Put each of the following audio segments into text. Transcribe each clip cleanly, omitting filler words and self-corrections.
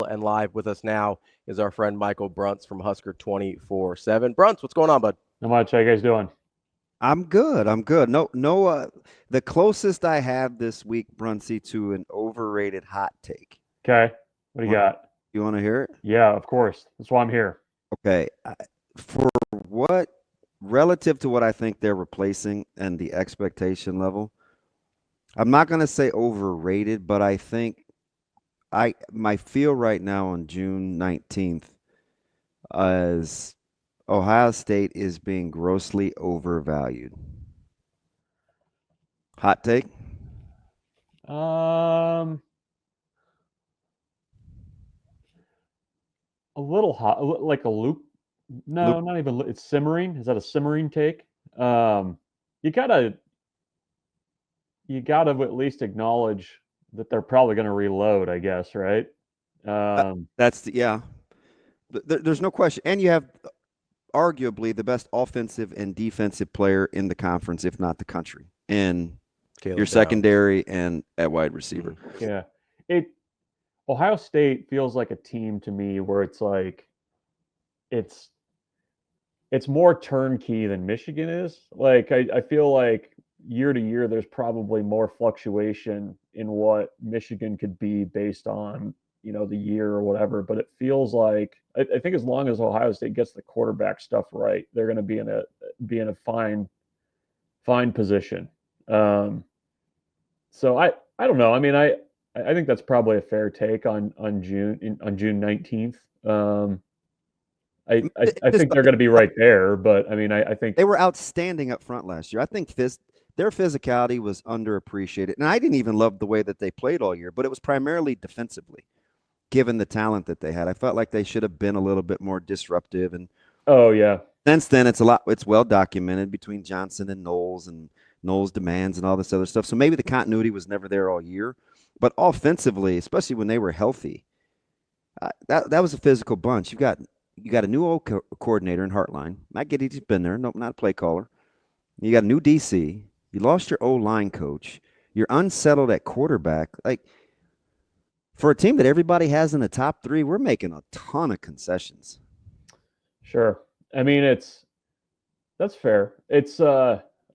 and live with us now is our friend Michael Bruntz from Husker247. Bruntz, what's going on, bud? Not much. How you guys doing? I'm good. I'm good. No. The closest I have this week, Brunsey, to an overrated hot take. Okay. What do you got? You want to hear it? Yeah, of course. That's why I'm here. Okay. For what, relative to what I think they're replacing and the expectation level, I'm not going to say overrated, but I think my feel right now on June 19th is Ohio State is being grossly overvalued. Hot take? Um, a little hot, like a loop. No, Luke, not even. It's simmering. Is that a simmering take? Um, you gotta at least acknowledge that they're probably going to reload, I guess, right? yeah. There's no question. And you have arguably the best offensive and defensive player in the conference, if not the country, in your secondary and at wide receiver. Yeah. Ohio State feels like a team to me where it's like it's more turnkey than Michigan is. Like I feel like year to year there's probably more fluctuation in what Michigan could be based on, the year or whatever, but it feels like I think as long as Ohio State gets the quarterback stuff right, they're going to be in a fine position. So I don't know. I mean, I think that's probably a fair take on June 19th. I think they're going to be right there, but I mean, I think they were outstanding up front last year. I think their physicality was underappreciated, and I didn't even love the way that they played all year, but it was primarily defensively, given the talent that they had. I felt like they should have been a little bit more disruptive, and oh yeah, since then it's well documented between Johnson and Knowles and Knowles' demands and all this other stuff. So maybe the continuity was never there all year, but offensively, especially when they were healthy, that was a physical bunch. You got a new coordinator in Hartline. I get he's been there. Nope, not a play caller. You got a new DC. You lost your O-line coach. You're unsettled at quarterback. Like, for a team that everybody has in the top three, we're making a ton of concessions. Sure. I mean, that's fair.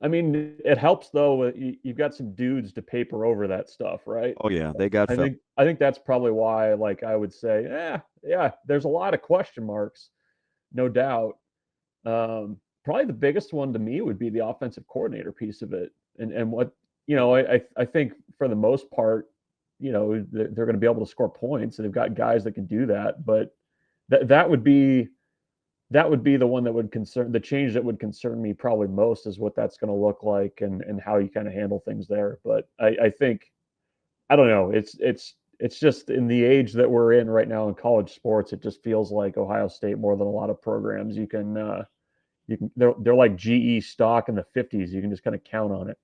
I mean, it helps though. You've got some dudes to paper over that stuff, right? Oh yeah, they got. I think that's probably why. Like I would say, yeah. There's a lot of question marks, no doubt. Probably the biggest one to me would be the offensive coordinator piece of it, and what I think for the most part, they're going to be able to score points, and they've got guys that can do that. But that would be the one that would the change that would concern me probably most is what that's going to look like and how you kind of handle things there. But I think, I don't know. It's just in the age that we're in right now in college sports, it just feels like Ohio State more than a lot of programs. They're like GE stock in the 50s. You can just kind of count on it.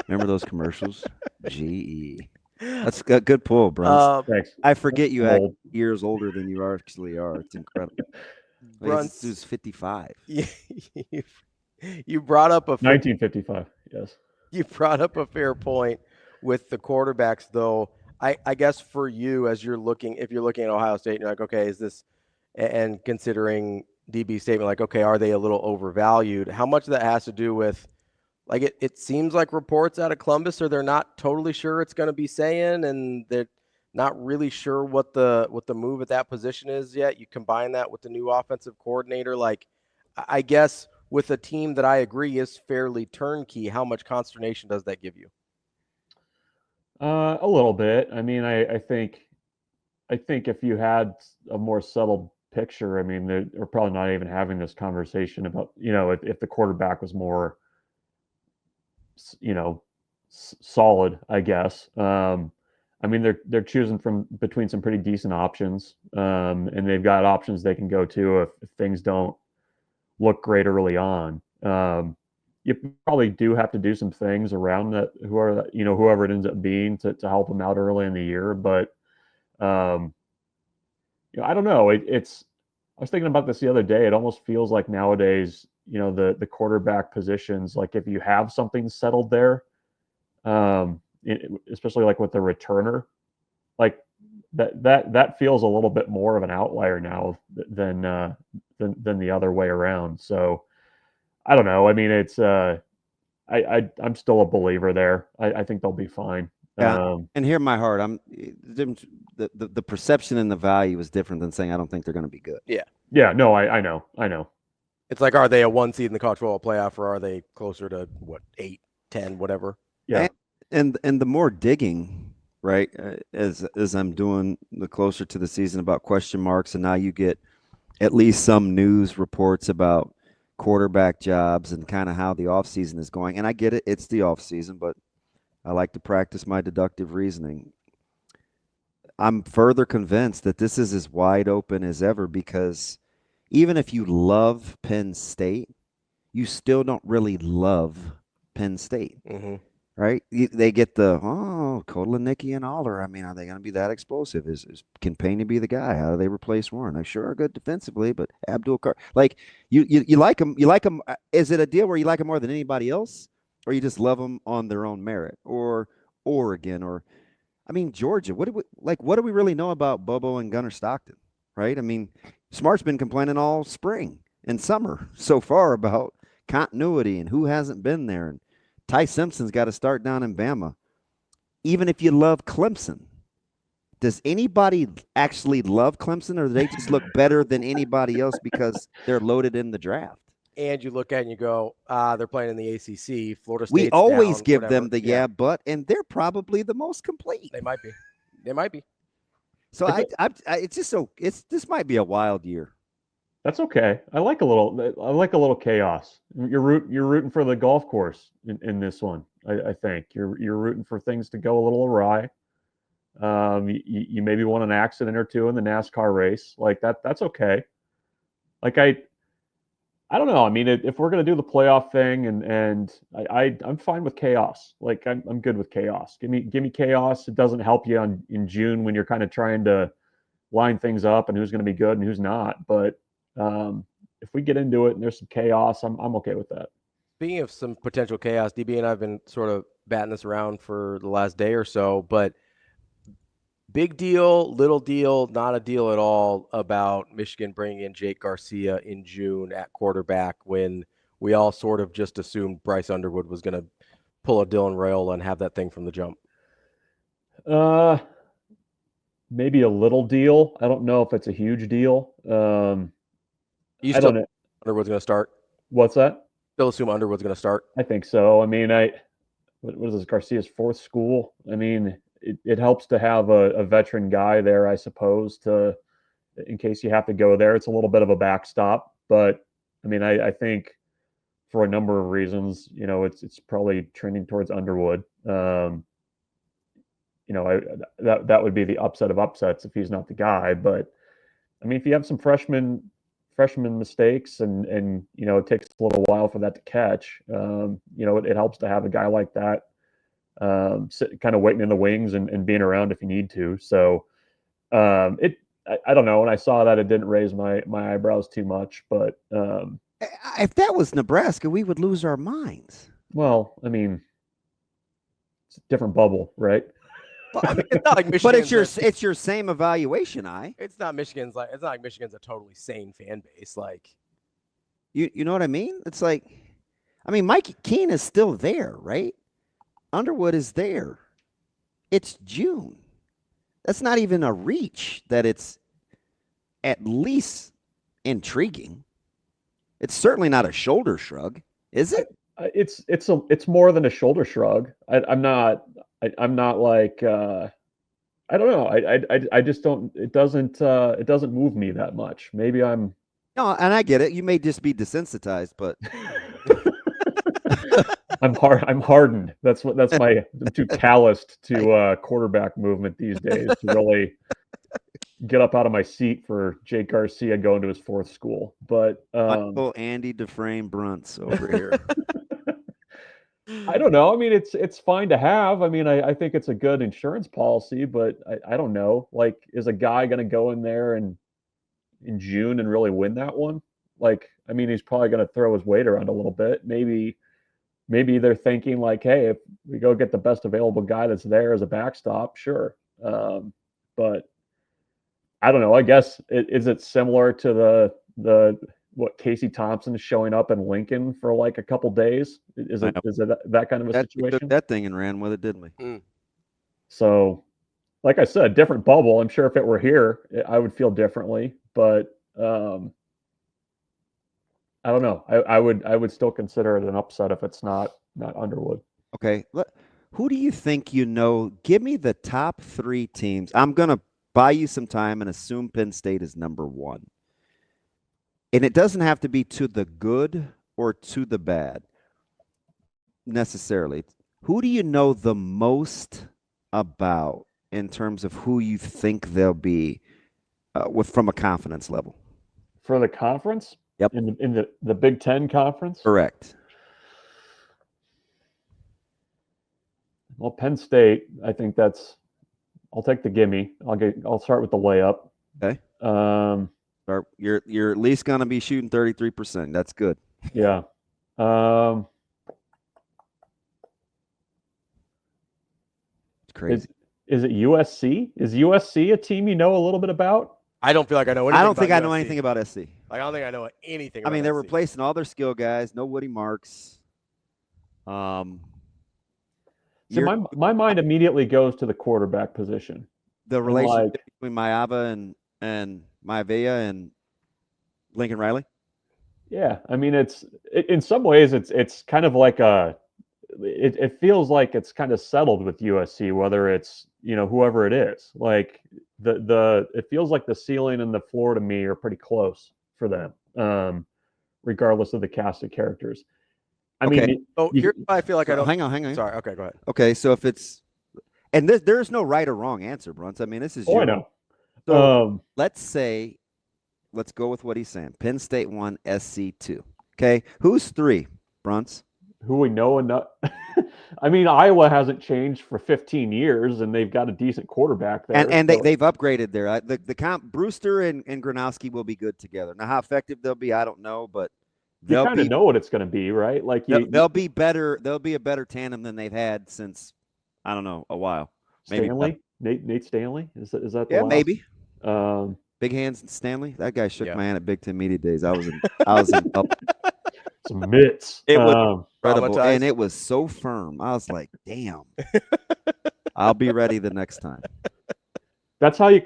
Remember those commercials? GE. That's a good pull, Bruns. Thanks. I forget you act years older than you actually are. It's incredible. Bruns is 55. You brought up 1955. Yes. You brought up a fair point with the quarterbacks, though. I guess for you, if you're looking at Ohio State, and you're like, okay, is this, and considering DB's statement, like, okay, are they a little overvalued? How much of that has to do with, like, it seems like reports out of Columbus are they're not totally sure it's going to be saying, and they're not really sure what the move at that position is yet. You combine that with the new offensive coordinator, like, I guess with a team that I agree is fairly turnkey, how much consternation does that give you? A little bit. I mean, I think if you had a more settled picture, I mean, they're probably not even having this conversation about, if the quarterback was more, solid, I guess. I mean, they're choosing from between some pretty decent options, and they've got options they can go to if things don't look great early on. You probably do have to do some things around that, whoever it ends up being to help them out early in the year. But I don't know. I was thinking about this the other day. It almost feels like nowadays, the quarterback positions, like if you have something settled there, especially like with the returner, like that feels a little bit more of an outlier now than the other way around. So I don't know. I mean, it's I'm still a believer there. I think they'll be fine. Yeah, and hear my heart. The perception and the value is different than saying I don't think they're going to be good. Yeah. No, I know. It's like, are they a 1 seed in the college football playoff, or are they closer to what, 8, 10, whatever? Yeah. And the more digging, right, as I'm doing the closer to the season about question marks, and now you get at least some news reports about quarterback jobs and kind of how the offseason is going. And I get it, it's the offseason, but I like to practice my deductive reasoning. I'm further convinced that this is as wide open as ever, because even if you love Penn State, you still don't really love Penn State, right? They get the, Kotelnicki and Aller. I mean, are they going to be that explosive? Can Payne be the guy? How do they replace Warren? They sure are good defensively, but Abdul Carr, like you like them. You like them. Is it a deal where you like them more than anybody else, or you just love them on their own merit? Or Oregon, or I mean Georgia. What do we really know about Bobo and Gunnar Stockton, right? I mean, Smart's been complaining all spring and summer so far about continuity and who hasn't been there. And Ty Simpson's got to start down in Bama. Even if you love Clemson, does anybody actually love Clemson, or do they just look better than anybody else because they're loaded in the draft? And you look at it and you go, they're playing in the ACC. Florida State's We always down, give whatever. them the but, and they're probably the most complete. They might be. So it's just this might be a wild year. That's okay. I like a little chaos. You're rooting for the golf course in this one. I think you're rooting for things to go a little awry. You maybe want an accident or two in the NASCAR race, like that. That's okay. Like I don't know. I mean, if we're gonna do the playoff thing, and I'm fine with chaos. Like I'm good with chaos. Give me chaos. It doesn't help you in June when you're kind of trying to line things up and who's going to be good and who's not. But if we get into it and there's some chaos, I'm okay with that. Speaking of some potential chaos, DB and I have been sort of batting this around for the last day or so, but big deal, little deal, not a deal at all about Michigan bringing in Jake Garcia in June at quarterback, when we all sort of just assumed Bryce Underwood was going to pull a Dylan Raiola and have that thing from the jump. Maybe a little deal. I don't know if it's a huge deal. You still don't know. Underwood's going to start? What's that? Still assume Underwood's going to start? I think so. I mean, what is this, Garcia's fourth school? I mean, it helps to have a veteran guy there, I suppose, in case you have to go there. It's a little bit of a backstop, but I mean, I think for a number of reasons, it's probably trending towards Underwood. That would be the upset of upsets if he's not the guy. But I mean, if you have some freshman mistakes and it takes a little while for that to catch, it helps to have a guy like that kind of waiting in the wings and being around if you need to. So I don't know. When I saw that, it didn't raise my eyebrows too much, but if that was Nebraska, we would lose our minds. Well, I mean, it's a different bubble, right? Well, I mean, it's not like Michigan. But it's your same evaluation. It's not like Michigan's a totally sane fan base. Like, you know what I mean? It's like, I mean, Mike Keene is still there, right? Underwood is there. It's June. That's not even a reach that it's at least intriguing. It's certainly not a shoulder shrug, is it? It's more than a shoulder shrug. I'm not like I don't know. I just don't. It doesn't move me that much. Maybe I'm. No, and I get it. You may just be desensitized, but I'm hardened. I'm too calloused to quarterback movement these days to really get up out of my seat for Jake Garcia going to his fourth school. But Uncle Andy Dufresne Bruntz over here. I don't know. I mean, it's fine to have. I mean, I think it's a good insurance policy, but I don't know. Like, is a guy going to go in there in June and really win that one? Like, I mean, he's probably going to throw his weight around a little bit. Maybe they're thinking like, hey, if we go get the best available guy that's there as a backstop, sure. But I don't know. I guess is it similar to the what Casey Thompson is showing up in Lincoln for like a couple days? Is it that kind of a situation? We took that thing and ran with it, didn't we? So, like I said, different bubble. I'm sure if it were here, I would feel differently. But I don't know. I would still consider it an upset if it's not Underwood. Okay. Who do you think you know? Give me the top 3 teams. I'm gonna buy you some time and assume Penn State is number 1. And it doesn't have to be to the good or to the bad necessarily. Who do you know the most about in terms of who you think they'll be from a confidence level? For the conference? Yep. In the Big Ten conference? Correct. Well, Penn State, I think I'll take the gimme. I'll start with the layup. Okay. You're at least going to be shooting 33%. That's good. Yeah. It's crazy. Is it USC? Is USC a team you know a little bit about? I don't feel like I know anything. I don't think I know USC. anything about SC. Like, I don't think I know anything. I mean, they're SC. replacing all their skill guys. No Woody Marks. So my mind immediately goes to the quarterback position. The relationship between Maava and Maivia and Lincoln Riley. Yeah, I mean, in some ways it's kind of like it feels like it's kind of settled with USC, whether it's whoever it is. Like it feels like the ceiling and the floor to me are pretty close for them, regardless of the cast of characters. I mean, I feel like I don't. Hang on. Sorry. Okay, go ahead. Okay, so if it's and there's no right or wrong answer, Bruntz. I mean, this is I know. So let's go with what he's saying. Penn State 1, SC 2. Okay, who's 3, Bruntz? Who we know enough. I mean, Iowa hasn't changed for 15 years, and they've got a decent quarterback there. And they've upgraded there. The comp Brewster and Gronowski will be good together. Now, how effective they'll be, I don't know, but you kind of know what it's going to be, right? Like they'll be better. They'll be a better tandem than they've had since I don't know a while. Maybe Stanley, Nate Stanley, is that the yeah, last? Maybe. Big Hands Stanley. That guy shook my hand at Big Ten Media Days. I was in some mitts. It was incredible, and it was so firm. I was like, damn. I'll be ready the next time. That's how you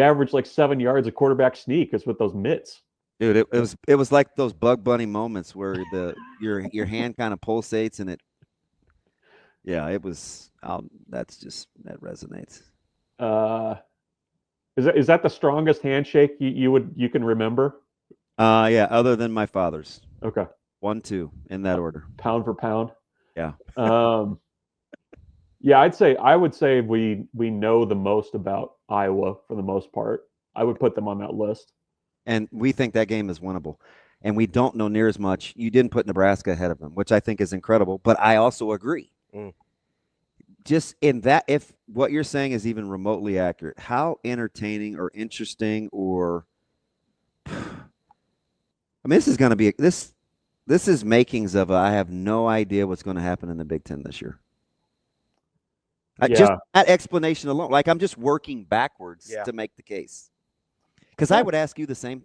average like 7 yards a quarterback sneak is with those mitts. Dude, it was like those Bug Bunny moments where your hand kind of pulsates and it. Yeah, it was. That resonates. Is that the strongest handshake you can remember? Yeah, other than my father's. Okay. 1, 2 in that order. Pound for pound. Yeah. Yeah, I would say we know the most about Iowa for the most part. I would put them on that list. And we think that game is winnable. And we don't know near as much. You didn't put Nebraska ahead of them, which I think is incredible. But I also agree. Just in that, if what you're saying is even remotely accurate, how entertaining or interesting or I mean, this is going to be this is makings of I have no idea what's going to happen in the Big Ten this year. Just that explanation alone, like I'm just working backwards to make the case. Because I would ask you the same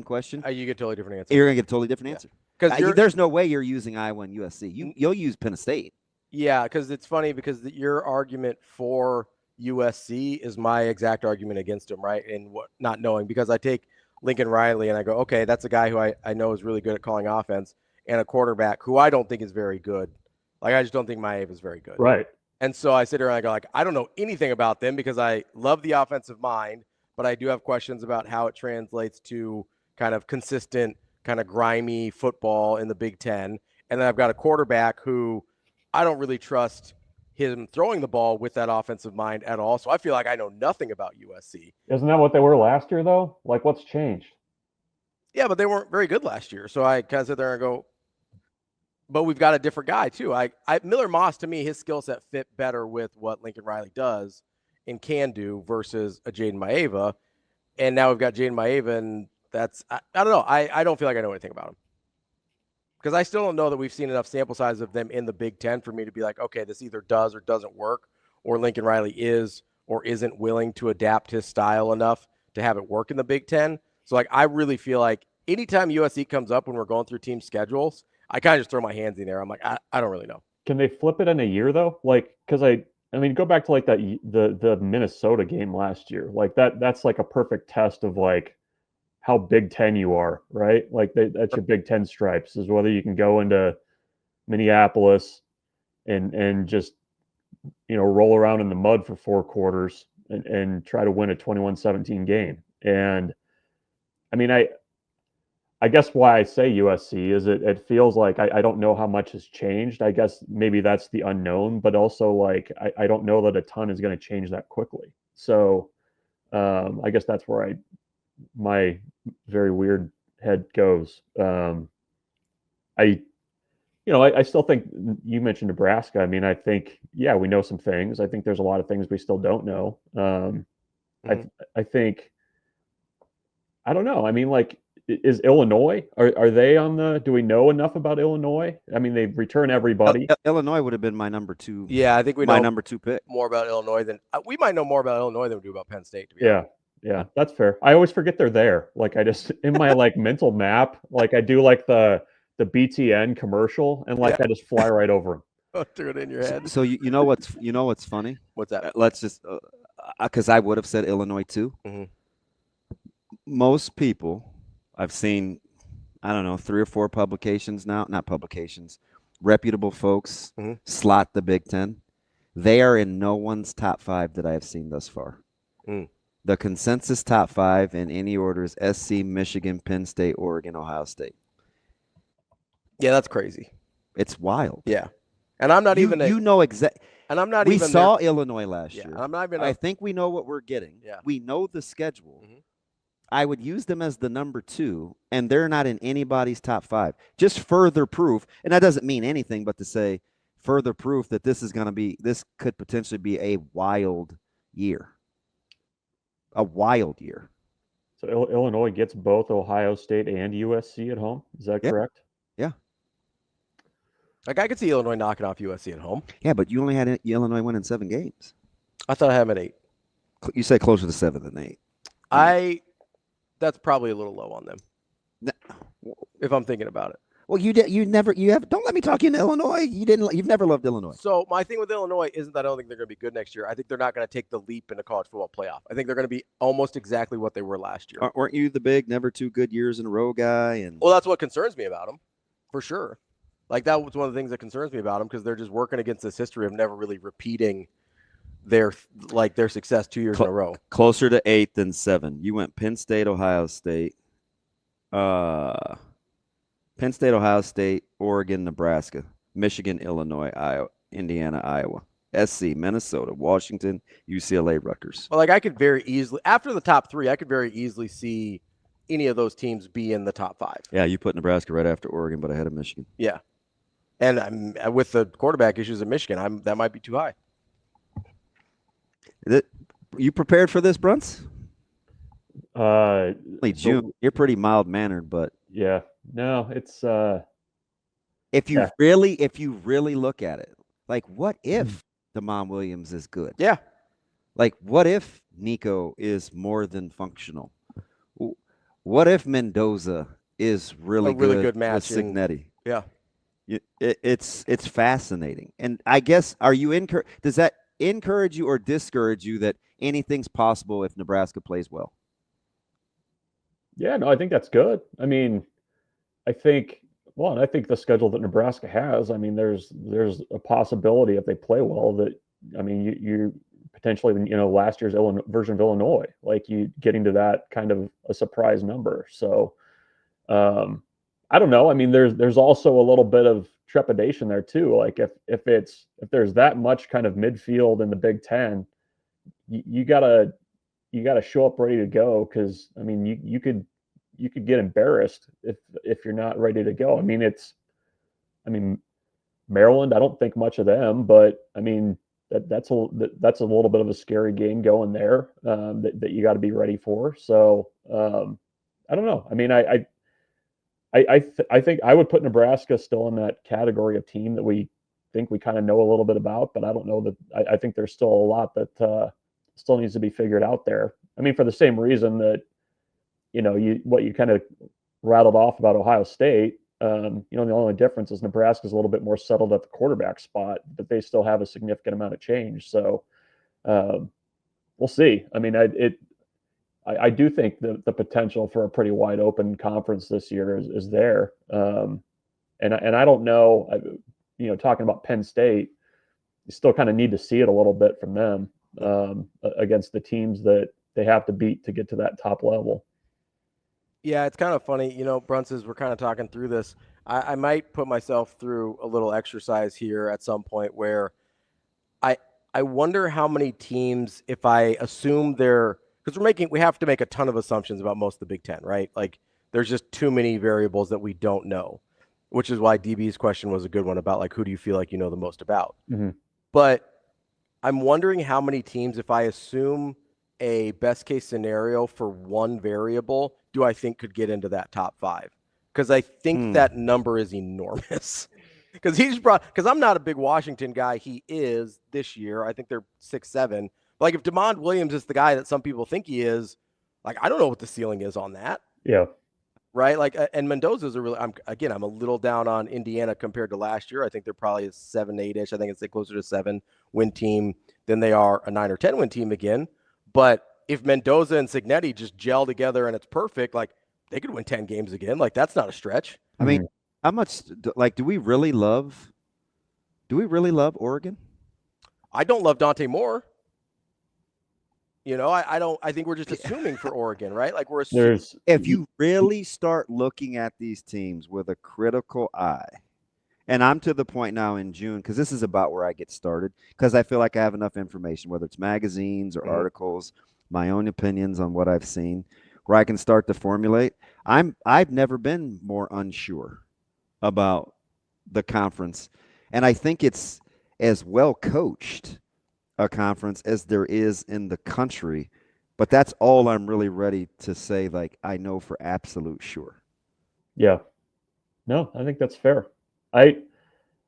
question. You get a totally different answer. You're going to get a totally different answer. Because there's no way you're using Iowa and USC. You'll use Penn State. Yeah, because it's funny because your argument for USC is my exact argument against him, right? And not knowing, because I take Lincoln Riley and I go, okay, that's a guy who I know is really good at calling offense, and a quarterback who I don't think is very good. Like, I just don't think Maeva is very good. Right. And so I sit here and I go, like, I don't know anything about them because I love the offensive mind, but I do have questions about how it translates to kind of consistent, kind of grimy football in the Big Ten. And then I've got a quarterback who I don't really trust him throwing the ball with that offensive mind at all. So I feel like I know nothing about USC. Isn't that what they were last year, though? Like, what's changed? Yeah, but they weren't very good last year. So I kind of sit there and go, but we've got a different guy, too. Miller Moss, to me, his skill set fit better with what Lincoln Riley does and can do versus a Jaden Maeva. And now we've got Jaden Maeva, and that's I don't know. I don't feel like I know anything about him. Because I still don't know that we've seen enough sample size of them in the Big Ten for me to be like, okay, this either does or doesn't work, or Lincoln Riley is or isn't willing to adapt his style enough to have it work in the Big Ten. So, like, I really feel like anytime USC comes up when we're going through team schedules, I kind of just throw my hands in there. I'm like, I don't really know. Can they flip it in a year though? Like, because I mean, go back to like the Minnesota game last year. Like that's like a perfect test of like how Big Ten you are, right? Like that's your Big Ten stripes, is whether you can go into Minneapolis and just roll around in the mud for 4 quarters and try to win a 21-17 game. And I mean, I guess why I say USC is it feels like I don't know how much has changed. I guess maybe that's the unknown, but also like I don't know that a ton is going to change that quickly. So I guess that's where my very weird head goes. I still think you mentioned Nebraska. I mean, I think, yeah, we know some things. I think there's a lot of things we still don't know. I think, I don't know. I mean, like, is Illinois, are they on do we know enough about Illinois? I mean, they return everybody. Illinois would have been my number 2. Yeah, I think we my know number 2 pick. more about Illinois than we might know more about Illinois than we do about Penn State. To be honest. Yeah, that's fair. I always forget they're there. Like I just in my like mental map, like I do like the BTN commercial, and like I just fly right over them. Threw it in your head. So you know what's funny? What's that? Let's just because I would have said Illinois too. Mm-hmm. Most people I've seen, I don't know, 3 or 4 publications now, not publications, reputable folks slot the Big Ten. They are in no one's top 5 that I have seen thus far. The consensus top 5 in any order is SC, Michigan, Penn State, Oregon, Ohio State. Yeah, that's crazy. It's wild. Yeah, and I'm not even. And I'm not we even. We saw Illinois last year. I'm not even. I think we know what we're getting. Yeah. We know the schedule. I would use them as the number 2, and they're not in anybody's top 5. Just further proof, and that doesn't mean anything but to say further proof that this could potentially be a wild year. A wild year. So Illinois gets both Ohio State and USC at home. Is that correct? Yeah. Like I could see Illinois knocking off USC at home. Yeah, but you only had Illinois winning 7 games. I thought I had them at 8. You say closer to 7 than 8. That's probably a little low on them. If I'm thinking about it. Well, don't let me talk you into Illinois. You've never loved Illinois. So my thing with Illinois isn't that I don't think they're going to be good next year. I think they're not going to take the leap in a college football playoff. I think they're going to be almost exactly what they were last year. Weren't you the big never 2 good years in a row guy? Well, that's what concerns me about them, for sure. Like that was one of the things that concerns me about them because they're just working against this history of never really repeating their success 2 years in a row. Closer to 8 than 7. You went Penn State, Ohio State, Ohio State, Oregon, Nebraska, Michigan, Illinois, Iowa, Indiana, Iowa, SC, Minnesota, Washington, UCLA, Rutgers. Well, like I could very easily, after the top 3, I could very easily see any of those teams be in the top 5. Yeah, you put Nebraska right after Oregon, but ahead of Michigan. Yeah, and with the quarterback issues in Michigan, that might be too high. You prepared for this, Bruntz? Only June. You're pretty mild mannered, but yeah, no, it's if you really look at it, like what if Damon Williams is good? Yeah. Like what if Nico is more than functional? What if Mendoza is really good match with Signetti? Yeah. It's fascinating. And I guess does that encourage you or discourage you that anything's possible if Nebraska plays well? Yeah, no, I think that's good. I mean, I think the schedule that Nebraska has, I mean, there's a possibility if they play well that, I mean, you potentially, last year's version of Illinois, like you getting to that kind of a surprise number. So I don't know. I mean, there's also a little bit of trepidation there too. Like if there's that much kind of midfield in the Big Ten, you gotta show up ready to go. Cause I mean, you could get embarrassed if you're not ready to go. I mean, Maryland, I don't think much of them, but I mean, that's a little bit of a scary game going there that you got to be ready for. So I don't know. I mean, I think I would put Nebraska still in that category of team that we think we kind of know a little bit about, but I don't know that I think there's still a lot that still needs to be figured out there. I mean, for the same reason that, what you kind of rattled off about Ohio State, the only difference is Nebraska's a little bit more settled at the quarterback spot, but they still have a significant amount of change. So we'll see. I mean, I do think the potential for a pretty wide open conference this year is there. And I don't know, talking about Penn State, you still kind of need to see it a little bit from them against the teams that they have to beat to get to that top level. Yeah, it's kind of funny, Bruntz, as we're kind of talking through this, I might put myself through a little exercise here at some point where I wonder how many teams, if I assume because we have to make a ton of assumptions about most of the Big Ten, right? Like there's just too many variables that we don't know, which is why DB's question was a good one about like, who do you feel like you know the most about? Mm-hmm. But I'm wondering how many teams, if I assume a best case scenario for one variable, do I think could get into that top 5? Because I think that number is enormous. Because I'm not a big Washington guy. He is this year. I think they're 6-7. Like if DeMond Williams is the guy that some people think he is, like I don't know what the ceiling is on that. Yeah. Right. Like and Mendoza's I'm a little down on Indiana compared to last year. I think they're probably a 7-8-ish. I think it's closer to 7-win team than they are a 9 or 10 win team again. But if Mendoza and Cignetti just gel together and it's perfect, like they could win 10 games again. Like that's not a stretch. I mean, how much do we really love Oregon? I don't love Dante Moore. I don't. I think we're just assuming for Oregon, right? Like we're assuming. If you really start looking at these teams with a critical eye, and I'm to the point now in June, because this is about where I get started, because I feel like I have enough information, whether it's magazines or articles, my own opinions on what I've seen, where I can start to formulate. I've never been more unsure about the conference, and I think it's as well coached a conference as there is in the country, but that's all I'm really ready to say. Like I know for absolute sure. Yeah, no, I think that's fair. I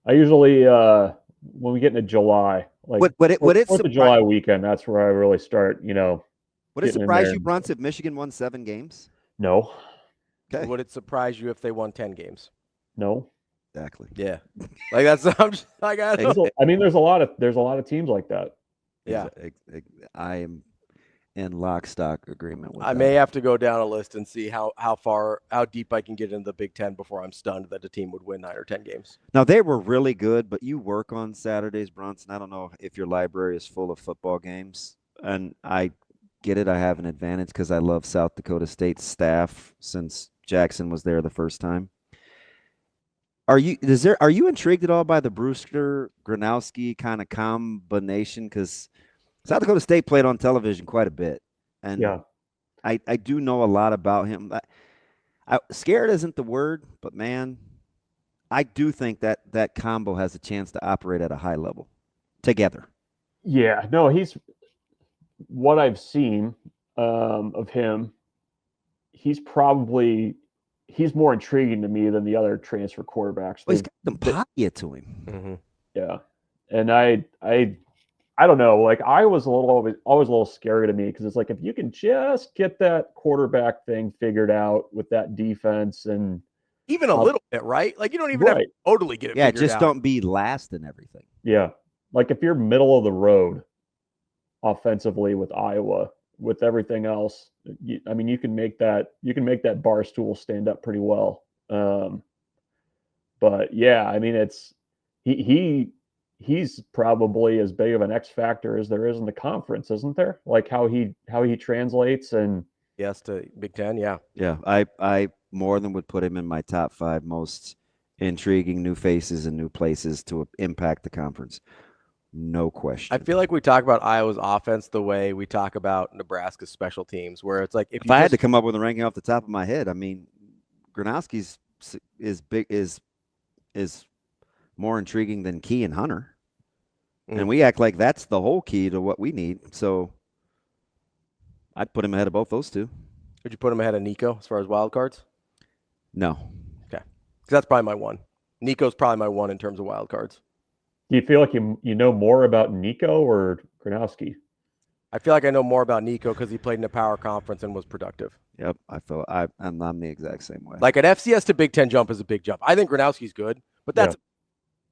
usually when we get into July, like what it's the July weekend, that's where I really start. Would it surprise you, Bruntz, if Michigan won 7 games? No. Okay. Would it surprise you if they won 10 games? No. Exactly. Yeah. Like that's I'm just, like I mean, there's a lot of teams like that. Yeah. I am in lockstock agreement with I may have to go down a list and see how deep I can get into the Big Ten before I'm stunned that a team would win 9 or 10 games. Now they were really good, but you work on Saturdays, Brunson. I don't know if your library is full of football games, and I get it. I have an advantage because I love South Dakota State's staff since Jackson was there the first time. Are you intrigued at all by the Brewster Gronowski kind of combination? Because South Dakota State played on television quite a bit, and yeah, I do know a lot about him. Scared isn't the word, but man, I do think that combo has a chance to operate at a high level together. Yeah, no, he's what I've seen of him. He's more intriguing to me than the other transfer quarterbacks. Well, he's got some pocket to him. Mm-hmm. Yeah, and I don't know. Like I was always a little scary to me because it's like if you can just get that quarterback thing figured out with that defense and even a little bit, right? Like you don't even have to totally get it. Yeah, figured just out. Don't be last in everything. Yeah, like if you're middle of the road offensively with Iowa, with everything else, I mean, you can make that bar stool stand up pretty well. But yeah, I mean, it's he's probably as big of an X factor as there is in the conference, isn't there? Like how he translates and yes to Big Ten, yeah. Yeah, I more than would put him in my top 5 most intriguing new faces and new places to impact the conference. No question. I feel like we talk about Iowa's offense the way we talk about Nebraska's special teams, where it's like if I had to come up with a ranking off the top of my head, I mean, Gronowski's is more intriguing than Key and Hunter, and we act like that's the whole key to what we need. So I'd put him ahead of both those two. Would you put him ahead of Nico as far as wild cards? No. Okay, because that's probably my one. Nico's probably my one in terms of wild cards. Do you feel like you know more about Nico or Gronowski? I feel like I know more about Nico because he played in a power conference and was productive. Yep, I'm the exact same way. Like an FCS to Big Ten jump is a big jump. I think Gronowski's good, but that's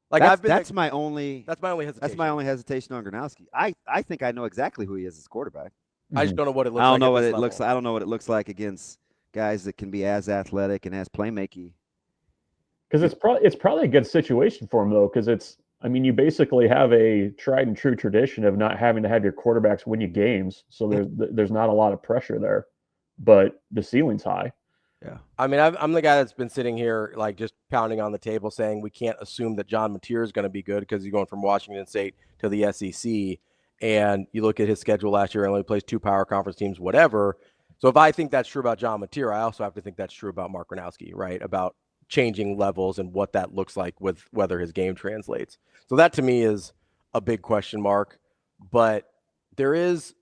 like that's my only hesitation. That's my only hesitation on Gronowski. I think I know exactly who he is as quarterback. I just don't know what it looks like. I don't know what it looks like. I don't know what it looks like against guys that can be as athletic and as playmaking. Because it's probably a good situation for him though, because you basically have a tried and true tradition of not having to have your quarterbacks win you games, so there's not a lot of pressure there, but the ceiling's high. Yeah, I mean, I'm the guy that's been sitting here like just pounding on the table saying we can't assume that John Mateer is going to be good because he's going from Washington State to the SEC, and you look at his schedule last year, and only plays 2 power conference teams, whatever. So if I think that's true about John Mateer, I also have to think that's true about Mark Gronowski, right? About changing levels and what that looks like with whether his game translates. So that to me is a big question mark. But there is,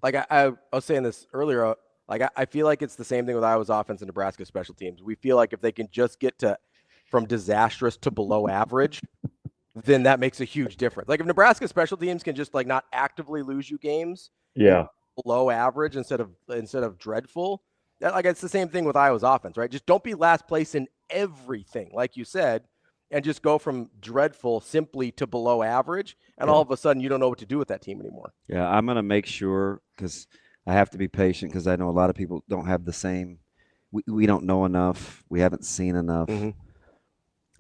like I was saying this earlier, like I feel like it's the same thing with Iowa's offense and Nebraska special teams. We feel like if they can just get to from disastrous to below average, then that makes a huge difference. Like if Nebraska special teams can just like not actively lose you games, below average instead of dreadful. That, like it's the same thing with Iowa's offense, right? Just don't be last place in everything, like you said, and just go from dreadful simply to below average, and all of a sudden you don't know what to do with that team anymore. Yeah, I'm going to make sure because I have to be patient because I know a lot of people don't have the same. We don't know enough. We haven't seen enough. Mm-hmm.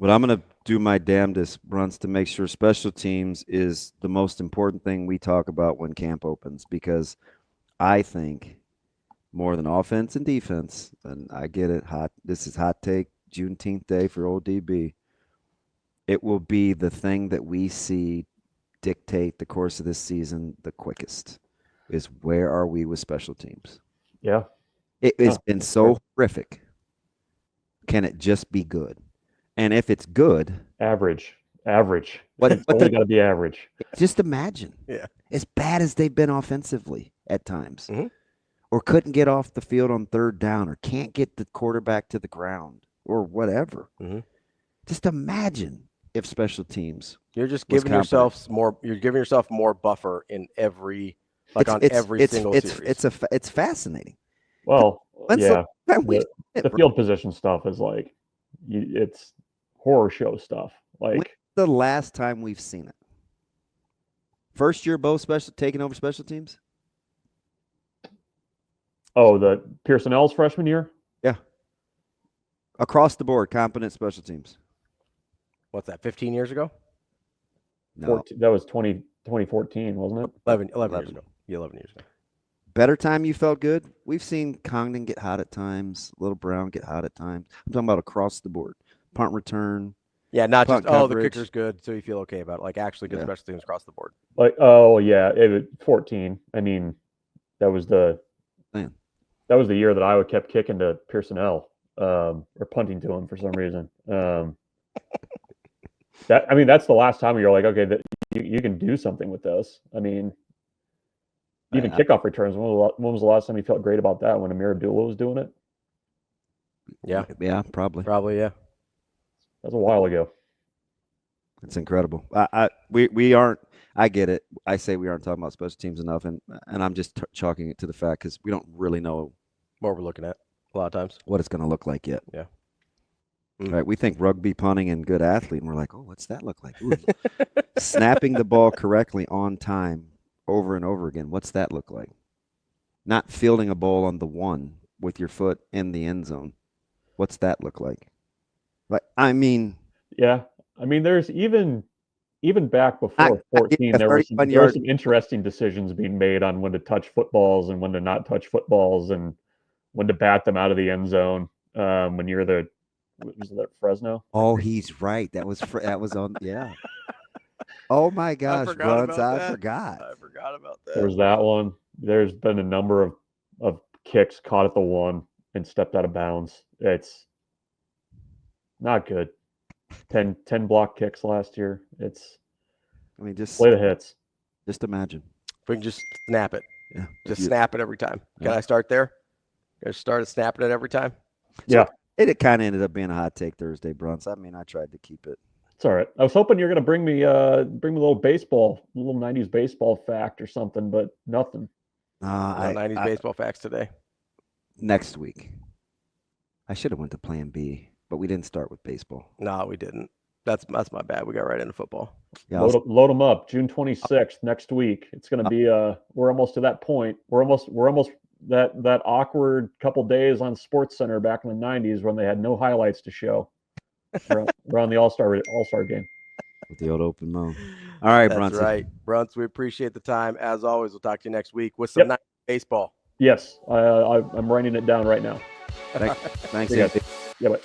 But I'm going to do my damnedest, Bruntz, to make sure special teams is the most important thing we talk about when camp opens because I think more than offense and defense, and I get it, this is hot take, Juneteenth day for old DB. It will be the thing that we see dictate the course of this season the quickest is where are we with special teams? Yeah. It's been so horrific. Can it just be good? And if it's good, average. But it's only got to be average. Just imagine. Yeah. As bad as they've been offensively at times. Mm-hmm. Or couldn't get off the field on third down or can't get the quarterback to the ground or whatever. Mm-hmm. Just imagine if special teams. You're just giving yourself more. You're giving yourself more buffer in every every single series. It's fascinating. Well, the field position stuff is like it's horror show stuff. Like when's the last time we've seen it? First year both taking over special teams. Oh, the Pearsonell's freshman year? Yeah. Across the board, competent special teams. What's that, 15 years ago? No. That was 2014, wasn't it? 11 years ago. Yeah, 11 years ago. Better time you felt good? We've seen Congdon get hot at times, Little Brown get hot at times. I'm talking about across the board. Punt return. Yeah, not just, coverage. The kicker's good, so you feel okay about it. Like, actually good special teams across the board. Like, oh, yeah, 14. I mean, that was the year that Iowa kept kicking to Pearsonell or punting to him for some reason. That's the last time you're like, okay, that you can do something with this. I mean, even kickoff returns. When was the last time you felt great about that? When Amir Abdullah was doing it? Yeah, probably. Probably, yeah. That was a while ago. It's incredible. We aren't. I get it. I say we aren't talking about special teams enough, and I'm just chalking it to the fact because we don't really know what we're looking at a lot of times. What it's going to look like yet. Yeah. Right. We think rugby punting and good athlete, and we're like, oh, what's that look like? Ooh, snapping the ball correctly on time over and over again. What's that look like? Not fielding a ball on the one with your foot in the end zone. What's that look like? Yeah. There's even back before 14, there were some interesting decisions being made on when to touch footballs and when to not touch footballs and when to bat them out of the end zone. When you're was that Fresno? Oh, he's right. That was on. Yeah. Oh my gosh, Bruntz, I forgot. I forgot about that. There's that one. There's been a number of kicks caught at the one and stepped out of bounds. It's not good. 10 block kicks last year. Just play the hits. Just imagine. If we can just snap it. Yeah. Just snap it every time. Can I start there? Can I start snapping it every time? Yeah. It kind of ended up being a hot take Thursday, Bruntz. I tried to keep it. It's all right. I was hoping you're going to bring me a little 90s baseball fact or something, but nothing. No 90s baseball facts today. Next week. I should have went to Plan B, but we didn't start with baseball. No, we didn't. That's my bad. We got right into football. Yeah, load them up. June 26th next week. It's going to be we're almost to that point. We're almost that awkward couple days on Sports Center back in the 90s when they had no highlights to show. We're on the All-Star game. With the old open mode. All right, That's Bruntz. right. Bruntz, we appreciate the time. As always, we'll talk to you next week with some nice baseball. Yes, I'm writing it down right now. Thanks. Yeah, bye.